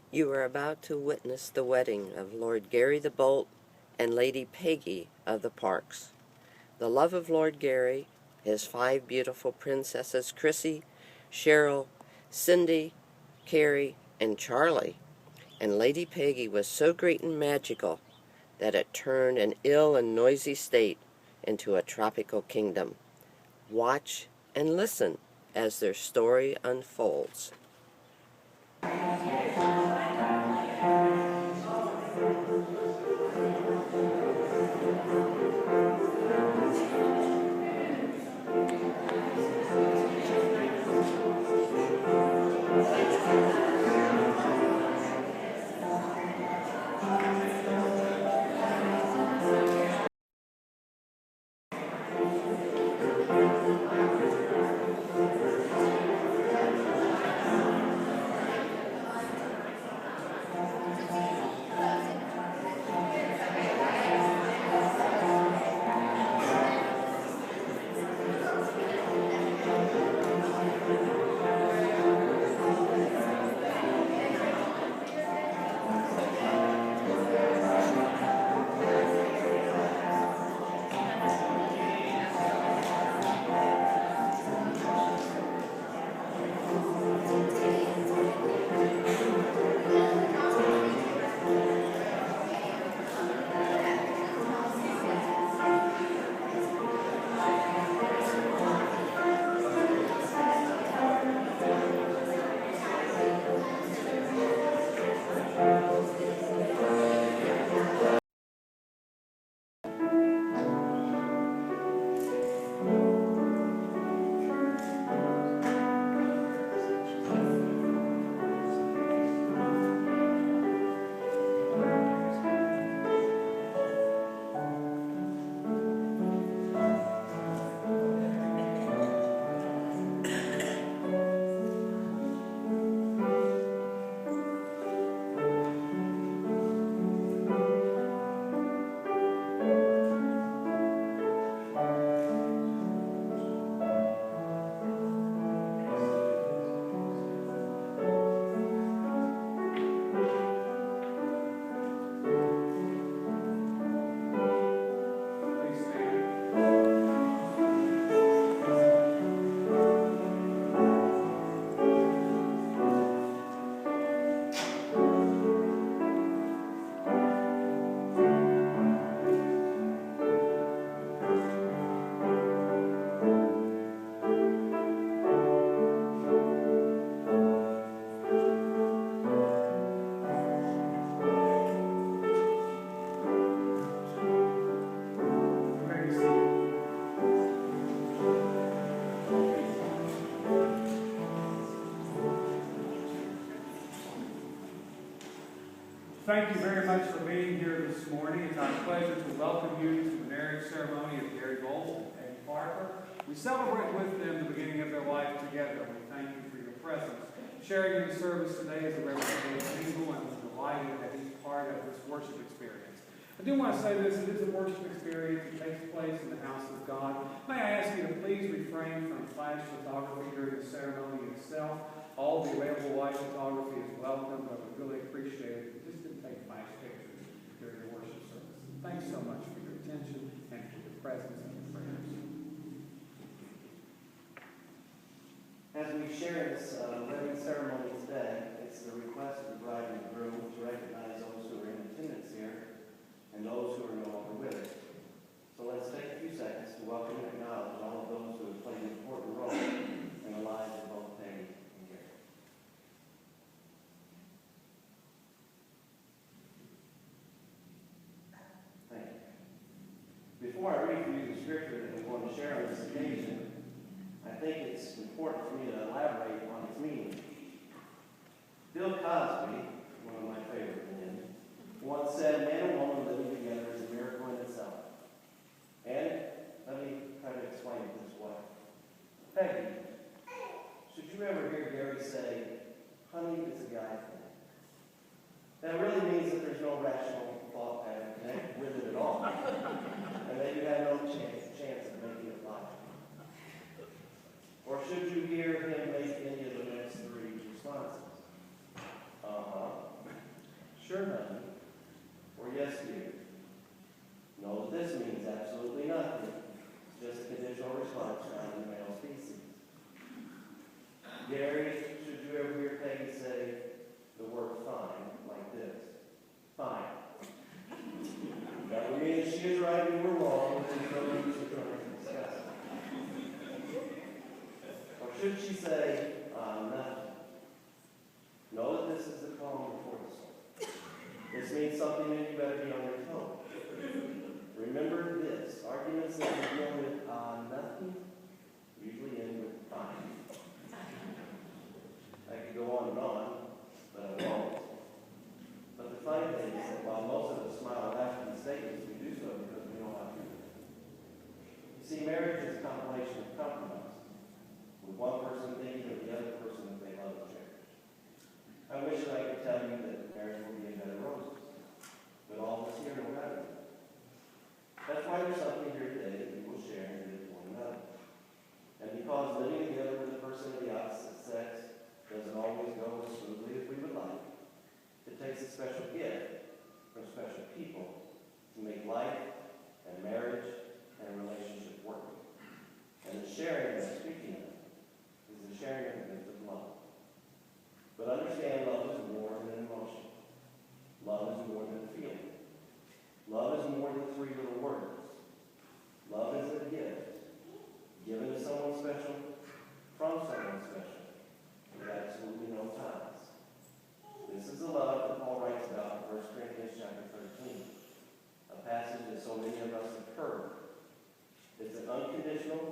You are about to witness the wedding of Lord Gary the Bolt and Lady Peggie of the Parks. The love of Lord Gary, his 5 beautiful princesses Chrissy, Cheryl, Cindy, Carrie, and Charlie, and Lady Peggie was so great and magical that it turned an ill and noisy state into a tropical kingdom. Watch and listen as their story unfolds. Thank you very much for being here this morning. It's our pleasure to welcome you to the marriage ceremony of Gary Bolt and Peggie Parker. We celebrate with them the beginning of their life together. We thank you for your presence. Sharing in the service today is a representative people, and we're delighted to be part of this worship experience. I do want to say this, it is a worship experience. It takes place in the house of God. May I ask you to please refrain from flash photography during the ceremony itself. All the available live photography is welcome, but we really appreciate it. We just didn't take flash pictures during the worship service. Thanks so much for your attention and for your presence and your prayers. As we share this wedding ceremony today, it's the request of the bride and groom to recognize those who are in attendance here and those who are no longer with us. So let's take a few seconds to welcome and acknowledge all of those who have played an important role in the lives of both Peggie and Gary. Thank you. Before I read for you the scripture that we want to share on this occasion, I think it's important for me to elaborate on its meaning. Bill Cosby, one of my favorite men, once said, man and woman living together is a miracle in itself. And let me try to explain it this way. Peggie, should you ever hear Gary say, honey, it's a guy thing? That really means that there's no rational thought pattern connected with it at all. And that you have no chance of making it logical. Or should you hear him make any of the next 3 responses? sure, honey, or yes, dear. Know that this means absolutely nothing. Just a conditional response found in the male species. Gary, should you ever hear Peggy say the word fine like this? Fine. That would mean that she is right and you were wrong, and there's no use in trying to discuss it. Or should she say, nothing? Know that this is the calm before the storm. This means something that you better be on your toes. Remember this, arguments that begin with nothing usually end with fine. I could go on, but I won't. But the funny thing is that while most of us smile after these statements, we do so because we know how to. You see, marriage is a compilation of compromises, with one person thinking of the other person that they love and cherish. I wish that I could tell you that marriage will be a bed of roses, but all of us here know better. That's why there's something here today that we will share and give to one another. And because living together with a person of the opposite sex doesn't always go as smoothly as we would like, it takes a special gift from special people to make life and marriage and relationship work. And the sharing that I'm speaking of is the sharing of the gift of love. But understand, love is more than an emotion. Love is more than a feeling. Love is more than 3 little words. Love is a gift given to someone special from someone special with absolutely no ties. This is the love that Paul writes about in 1 Corinthians chapter 13, a passage that so many of us have heard. It's an unconditional,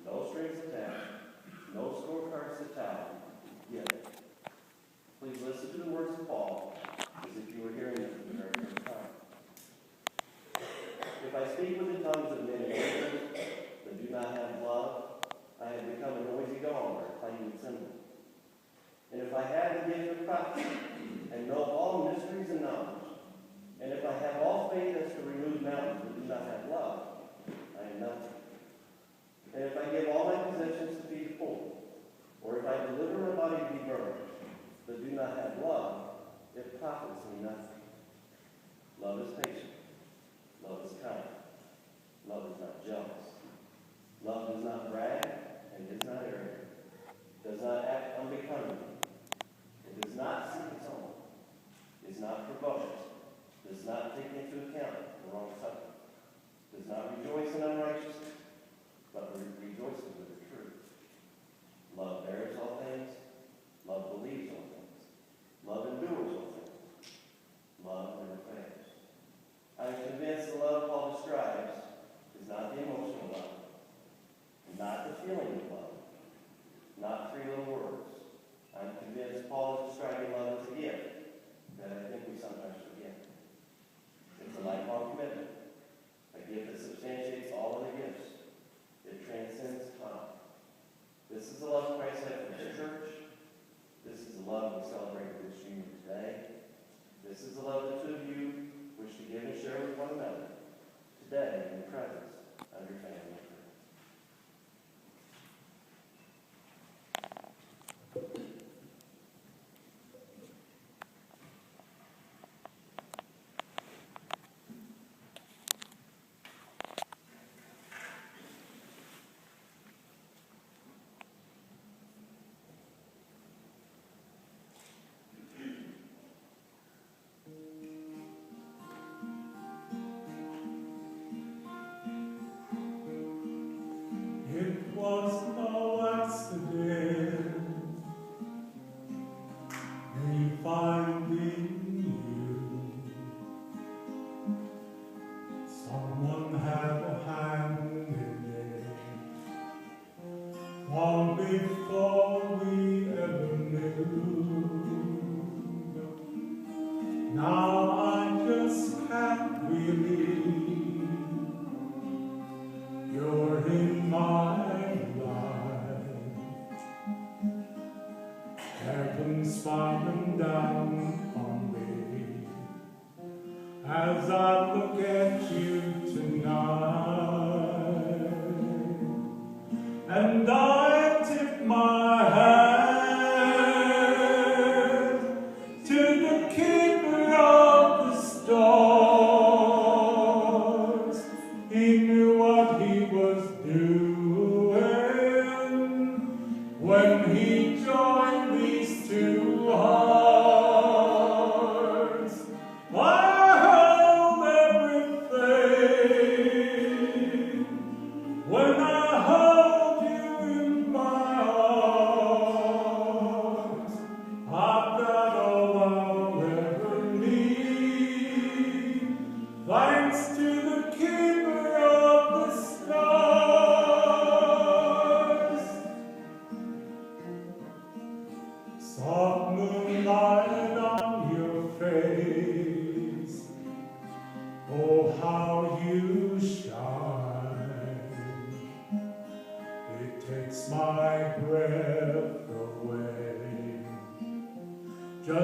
no strings attached, no scorecards to tally gift. Please listen to the words of Paul as if you were hearing them for the very first time. If I speak with the tongues of men and angels, but do not have love, I have become a noisy gong or a clanging cymbal. And if I have the gift of prophecy, and know all mysteries and knowledge, and if I have all faith as to remove mountains, but do not have love, I am nothing. And if I give all my possessions to feed the poor, or if I deliver my body to be burned, but do not have love, it profits me nothing. Love is patient. Love is kind. Love is not jealous. Love does not brag and is not arrogant. Does not act unbecomingly. It does not seek its own. Is not provoked. Does not take into account the wrong subject. Does not rejoice in unrighteousness, but rejoices with the truth. Love bears all things. Love believes all things. Love endures all things. Love never fails. I am convinced the love Paul describes is not the emotional love, not the feeling of love, not 3 little words. I'm convinced Paul is describing love as a gift that I think we sometimes forget. It's a lifelong commitment, a gift that substantiates all other gifts. It transcends time. This is the love Christ had for his church. This is the love we celebrate with this union today. This is the love the 2 of you wish to give and share with one another today in your presence of your family. It was no accident, me finding you. Someone had a hand in it, long before we ever knew. Now I just can't believe you're in my life. Heaven's smiling down on me as I look at you tonight. And I tip my hat to the keeper of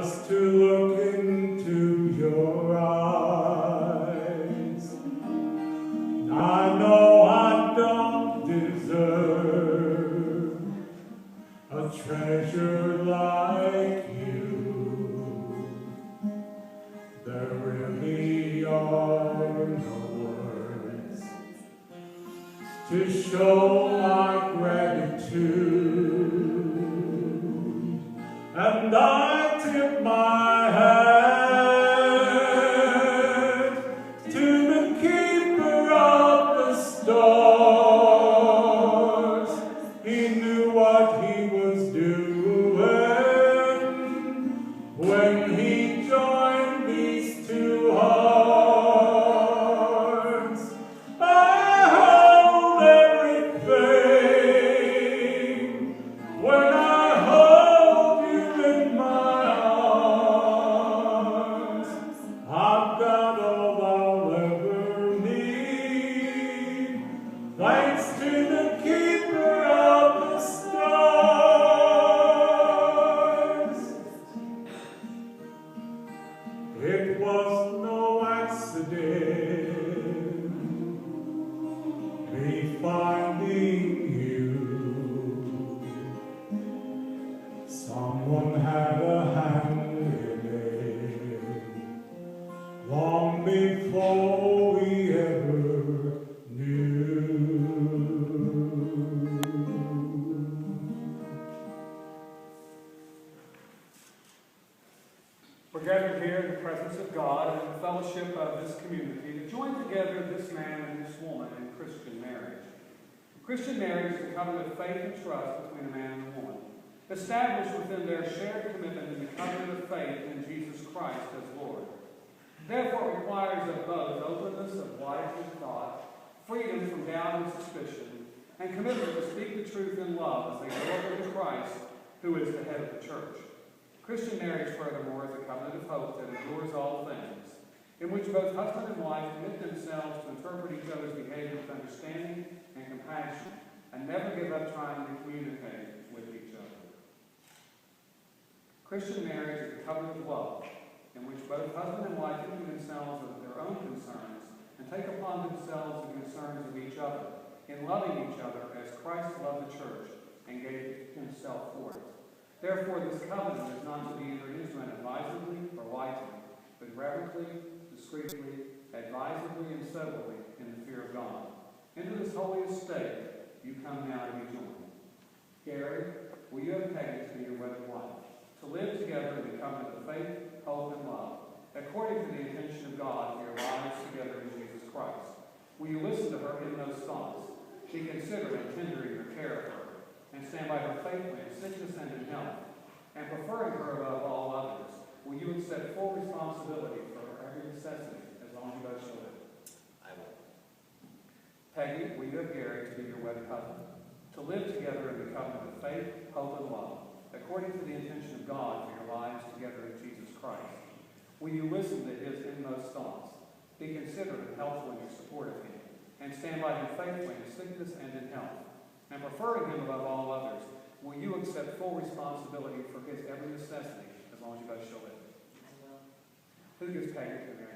just to look into your eyes. I know I don't deserve a treasure like you. There really are no words to show my gratitude. And I tip my hat to the keeper of the stars. He knew what he was doing when he joined these two hearts. I hold everything when I hold you in my arms. I've got all I'll ever need, thanks to the keeper of the stars. It was no accident, me finding you. Someone had a hand in it long before we ever knew. We're gathered here in the presence of God and in the fellowship of this community to join together this man and this woman in Christian marriage. Christian marriage is a covenant of faith and trust between a man and a woman, established within their shared commitment in the covenant of faith in Jesus Christ as Lord. Therefore, it requires of both openness of life and thought, freedom from doubt and suspicion, and commitment to speak the truth in love as they go over to Christ, who is the head of the church. Christian marriage, furthermore, is a covenant of hope that endures all things, in which both husband and wife commit themselves to interpret each other's behavior with understanding and compassion, and never give up trying to communicate with each other. Christian marriage is a covenant of love, in which both husband and wife empty themselves of their own concerns and take upon themselves the concerns of each other, in loving each other as Christ loved the church and gave himself for it. Therefore, this covenant is not to be entered into advisedly or lightly, but reverently, discreetly, advisedly, and soberly in the fear of God. Into this holy estate you come now to be joined. Gary, will you have Peggie to be your wedded wife, to live together in the covenant of faith, hope, and love, according to the intention of God for your lives together in Jesus Christ? Will you listen to her in those thoughts, be considerate and tender in your care of her, and stand by her faithfully in sickness and in health, and preferring her above all others, will you accept full responsibility for her every necessity as long as you both shall live? I will. Peggie, will you have Gary to be your wedded husband, to live together in the covenant of faith, hope, and love, according to the intention of God for your lives together in Jesus Christ? Will you listen to his inmost thoughts, be considerate and helpful in your support of him, and stand by him faithfully in sickness and in health? And preferring him above all others, will you accept full responsibility for his every necessity as long as you both shall live? Who gives Peggie to marry?